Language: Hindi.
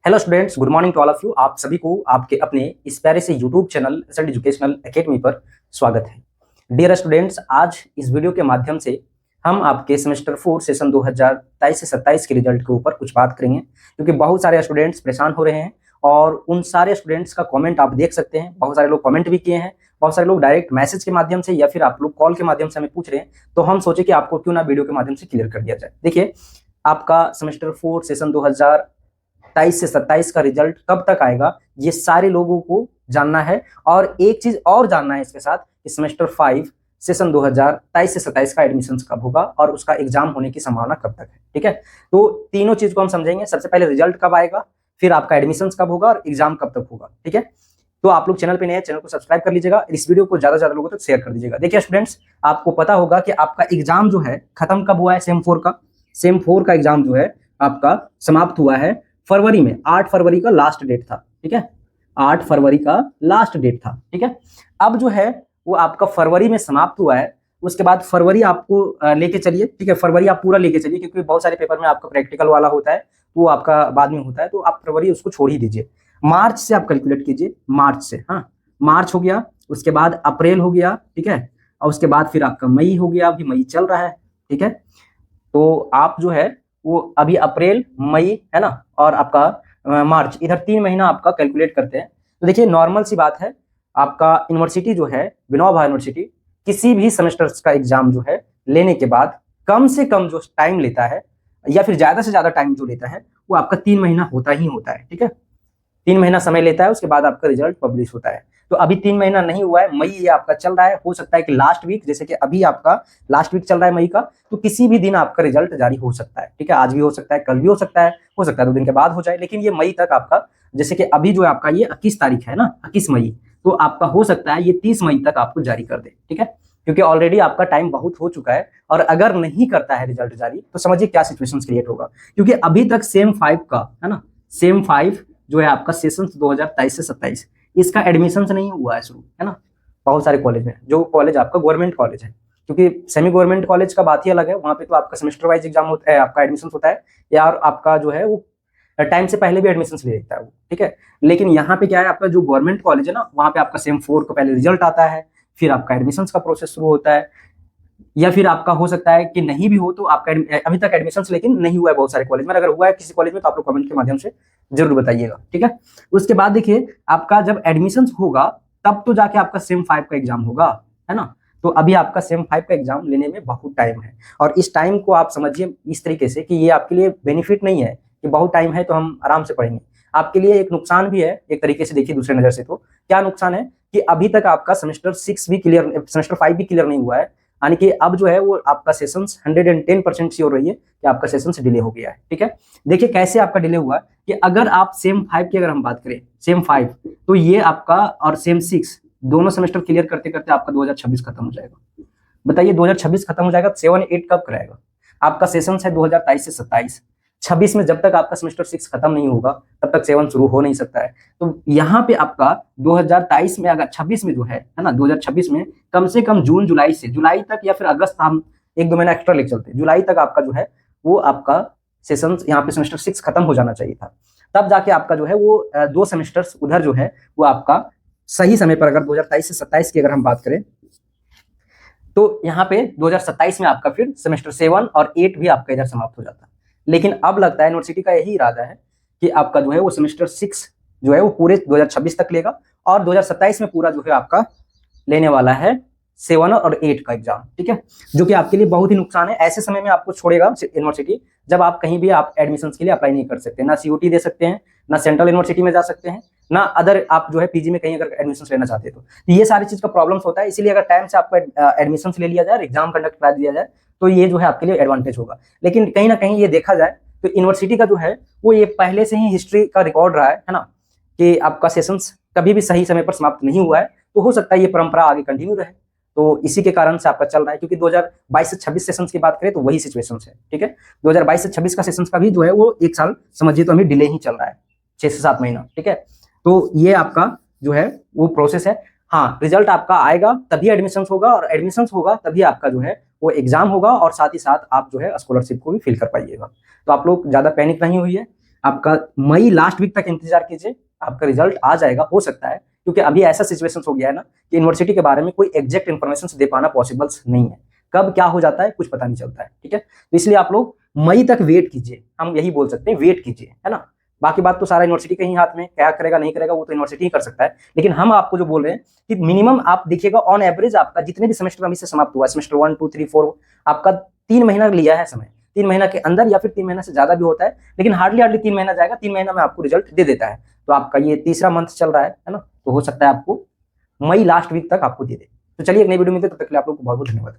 Hello students, good morning to all of you. आप सभी को आपके अपने इस प्यारे से YouTube channel SLT educational academy पर स्वागत है। डियर स्टूडेंट्स, आज इस वीडियो के माध्यम से हम आपके सेमेस्टर 4 सेशन 2023 से 27 के रिजल्ट के ऊपर कुछ बात करेंगे, क्योंकि बहुत सारे स्टूडेंट्स परेशान हो रहे हैं और उन सारे स्टूडेंट्स का कमेंट आप देख सकते हैं। बहुत सारे लोग कमेंट भी किए हैं, बहुत सारे लोग डायरेक्ट मैसेज के माध्यम से या फिर आप लोग कॉल के माध्यम से हमें पूछ रहे हैं, तो हम सोचे कि आपको क्यों ना वीडियो के माध्यम से क्लियर कर दिया जाए। देखिए, आपका सेमेस्टर 4 सेशन 2023 से 27 का रिजल्ट कब तक आएगा, ये सारे लोगों को जानना है। और एक चीज और जानना है इसके साथ कि सेमेस्टर 5 सेशन 2023 से 27 का एडमिशन कब होगा और उसका एग्जाम होने की संभावना कब तक है। ठीक है, तो तीनों चीज को हम समझेंगे। सबसे पहले रिजल्ट कब आएगा, फिर आपका एडमिशन कब होगा और एग्जाम कब तक होगा। ठीक है, तो आप लोग चैनल पे नए हैं, चैनल को सब्सक्राइब कर लीजिएगा, इस वीडियो को ज्यादा से ज्यादा लोगों तक शेयर कर दीजिएगा। देखिए स्टूडेंट्स, आपको पता होगा कि आपका एग्जाम जो है खत्म कब हुआ है। सेम 4 का एग्जाम जो है आपका समाप्त हुआ है फरवरी में। 8 फरवरी का लास्ट डेट था। ठीक है, 8 फरवरी का लास्ट डेट था। ठीक है, अब जो है वो आपका फरवरी में समाप्त हुआ है। उसके बाद फरवरी आपको लेके चलिए। ठीक है, फरवरी आप पूरा लेके चलिए, क्योंकि बहुत सारे पेपर में आपका प्रैक्टिकल वाला होता है, वो आपका बाद में होता है, तो आप फरवरी उसको छोड़ ही दीजिए। मार्च से आप कैलकुलेट कीजिए, मार्च से। हाँ, मार्च हो गया, उसके बाद अप्रैल हो गया। ठीक है, और उसके बाद फिर आपका मई हो गया, अभी मई चल रहा है। ठीक है, तो आप जो है वो अभी अप्रैल, मई है ना, और आपका मार्च, इधर 3 महीना आपका कैलकुलेट करते हैं। तो देखिए, नॉर्मल सी बात है, आपका यूनिवर्सिटी जो है विनोबा भावे यूनिवर्सिटी किसी भी सेमेस्टर्स का एग्जाम जो है लेने के बाद कम से कम जो टाइम लेता है या फिर ज्यादा से ज्यादा टाइम जो लेता है वो आपका 3 महीना होता ही होता है। ठीक है, 3 महीना समय लेता है, उसके बाद आपका रिजल्ट पब्लिश होता है। तो अभी 3 महीना नहीं हुआ है, मई ये आपका चल रहा है। हो सकता है कि लास्ट वीक, जैसे कि अभी आपका लास्ट वीक चल रहा है मई का, तो किसी भी दिन आपका रिजल्ट जारी हो सकता है। ठीक है, आज भी हो सकता है, कल भी हो सकता है 2 दिन के बाद हो जाए, लेकिन ये मई तक आपका, जैसे कि अभी जो आपका ये 21 तारीख है ना, 21 मई, तो आपका हो सकता है ये 30 मई तक आपको जारी कर दे। ठीक है, क्योंकि ऑलरेडी आपका टाइम बहुत हो चुका है। और अगर नहीं करता है रिजल्ट जारी, तो समझिए क्या सिचुएशन क्रिएट होगा, क्योंकि अभी तक सेम 5 का है ना, सेम 5 जो है आपका सेशन 2023 से 27, इसका एडमिशन नहीं हुआ है शुरू, है ना। बहुत सारे कॉलेज में, जो कॉलेज आपका गवर्नमेंट कॉलेज है, क्योंकि सेमी गवर्नमेंट कॉलेज का बात ही अलग है, वहां पे तो आपका सेमेस्टर वाइज एग्जाम होता है, आपका एडमिशन होता है, या आपका जो है वो टाइम से पहले भी एडमिशन ले लेता है वो। ठीक है, लेकिन यहाँ पे क्या है, आपका जो गवर्नमेंट कॉलेज है ना, वहां पे आपका सेम 4 का पहले रिजल्ट आता है, फिर आपका एडमिशन का प्रोसेस शुरू होता है। या फिर आपका हो सकता है कि नहीं भी हो, तो आपका अभी तक एडमिशन लेकिन नहीं हुआ है बहुत सारे कॉलेज में। अगर हुआ है किसी कॉलेज में तो आप लोग कमेंट के माध्यम से जरूर बताइएगा। ठीक है, उसके बाद देखिए, आपका जब एडमिशन होगा तब तो जाके आपका सेम 5 का एग्जाम होगा, है ना। तो अभी आपका सेम 5 का एग्जाम लेने में बहुत टाइम है, और इस टाइम को आप समझिए इस तरीके से कि ये आपके लिए बेनिफिट नहीं है कि बहुत टाइम है तो हम आराम से पढ़ेंगे। आपके लिए एक नुकसान भी है एक तरीके से, देखिए दूसरे नजर से। तो क्या नुकसान है कि अभी तक आपका सेमेस्टर 6 भी क्लियर, सेमेस्टर 5 भी क्लियर नहीं हुआ है, यानी कि अब जो है वो आपका सेशंस 110% श्योर रही है कि आपका सेशंस डिले हो गया है। ठीक है, देखिए कैसे आपका डिले हुआ कि अगर आप सेम 5 की अगर हम बात करें, सेम 5, तो ये आपका और सेम 6 दोनों सेमेस्टर क्लियर करते करते आपका 2026 खत्म हो जाएगा। बताइए 2026 खत्म हो जाएगा, 7-8 कब कराएगा? आपका सेशंस है 2023 से 27, 26 में जब तक आपका सेमेस्टर 6 खत्म नहीं होगा तब तक 7 शुरू हो नहीं सकता है। तो यहाँ पे आपका 2023 में, अगर 26 में जो है ना, 2026 में कम से कम जून जुलाई से, जुलाई तक या फिर अगस्त, हम 1-2 महीना एक्स्ट्रा लेके चलते हैं, जुलाई तक आपका जो है वो आपका सेशन यहाँ पे सेमेस्टर 6 खत्म हो जाना चाहिए था। तब जाके आपका जो है वो 2 सेमेस्टर्स उधर जो है वो आपका सही समय पर, अगर 2023 से 27 की अगर हम बात करें, तो यहाँ पे 2027 में आपका फिर सेमेस्टर 7 और 8 भी आपका इधर समाप्त हो जाता है। लेकिन अब लगता है यूनिवर्सिटी का यही इरादा है कि आपका जो है वो सेमेस्टर 6 जो है वो पूरे 2026 तक लेगा, और 2027 में पूरा जो है आपका लेने वाला है 7 और 8 का एग्जाम। ठीक है, जो कि आपके लिए बहुत ही नुकसान है। ऐसे समय में आपको छोड़ेगा यूनिवर्सिटी जब आप कहीं भी आप एडमिशन के लिए अप्लाई नहीं कर सकते, ना सीयूटी दे सकते हैं, ना सेंट्रल यूनिवर्सिटी में जा सकते हैं, ना अदर आप जो है पीजी में कहीं अगर एडमिशन लेना चाहते हैं तो ये सारी चीज का प्रॉब्लम्स होता है। इसीलिए अगर टाइम से आपको एडमिशन ले लिया जाए, एग्जाम कंडक्ट करा दिया जाए, तो ये जो है आपके लिए एडवांटेज होगा। लेकिन कहीं ना कहीं ये देखा जाए तो यूनिवर्सिटी का जो है वो ये पहले से ही हिस्ट्री का रिकॉर्ड रहा है ना, कि आपका सेशंस कभी भी सही समय पर समाप्त नहीं हुआ है। तो हो सकता है ये परंपरा आगे कंटिन्यू रहे, तो इसी के कारण से आपका चल रहा है। क्योंकि 2022 से 26 सेशंस की बात करें तो वही सिचुएशन है। ठीक है, 2022 से 26 का सेशंस का भी जो है वो 1 साल समझिए तो अभी डिले ही चल रहा है, 6 से 7 महीना। ठीक है, तो ये आपका जो है वो प्रोसेस है। हाँ, रिजल्ट आपका आएगा तभी एडमिशन होगा, और एडमिशन होगा तभी आपका जो है वो एग्जाम होगा, और साथ ही साथ आप जो है स्कॉलरशिप को भी फिल कर पाइएगा। तो आप लोग ज्यादा पैनिक नहीं हुई है, आपका मई लास्ट वीक तक इंतजार कीजिए, आपका रिजल्ट आ जाएगा। हो सकता है, क्योंकि अभी ऐसा सिचुएशन हो गया है ना कि यूनिवर्सिटी के बारे में कोई एग्जैक्ट इन्फॉर्मेशन दे पाना पॉसिबल नहीं है। कब क्या हो जाता है कुछ पता नहीं चलता है, ठीक है। तो इसलिए आप लोग मई तक वेट कीजिए, हम यही बोल सकते हैं, वेट कीजिए, है ना। बाकी बात तो सारा यूनिवर्सिटी के ही हाथ में, क्या करेगा नहीं करेगा वो तो यूनिवर्सिटी ही कर सकता है। लेकिन हम आपको जो बोल रहे हैं कि मिनिमम आप देखिएगा, ऑन एवरेज आपका जितने भी सेमेस्टर अभी से समाप्त हुआ, सेमेस्टर 1 2 3 4, आपका 3 महीना लिया है समय। 3 महीना के अंदर या फिर 3 महीना से ज्यादा भी होता है, लेकिन हार्डली 3 महीना जाएगा, 3 महीना में आपको रिजल्ट दे देता है। तो आपका ये तीसरा मंथ चल रहा है ना, तो हो सकता है आपको मई लास्ट वीक तक आपको दे दे। तो चलिए एक नई वीडियो मिलते हैं, तब तक के लिए आप लोग को बहुत बहुत धन्यवाद।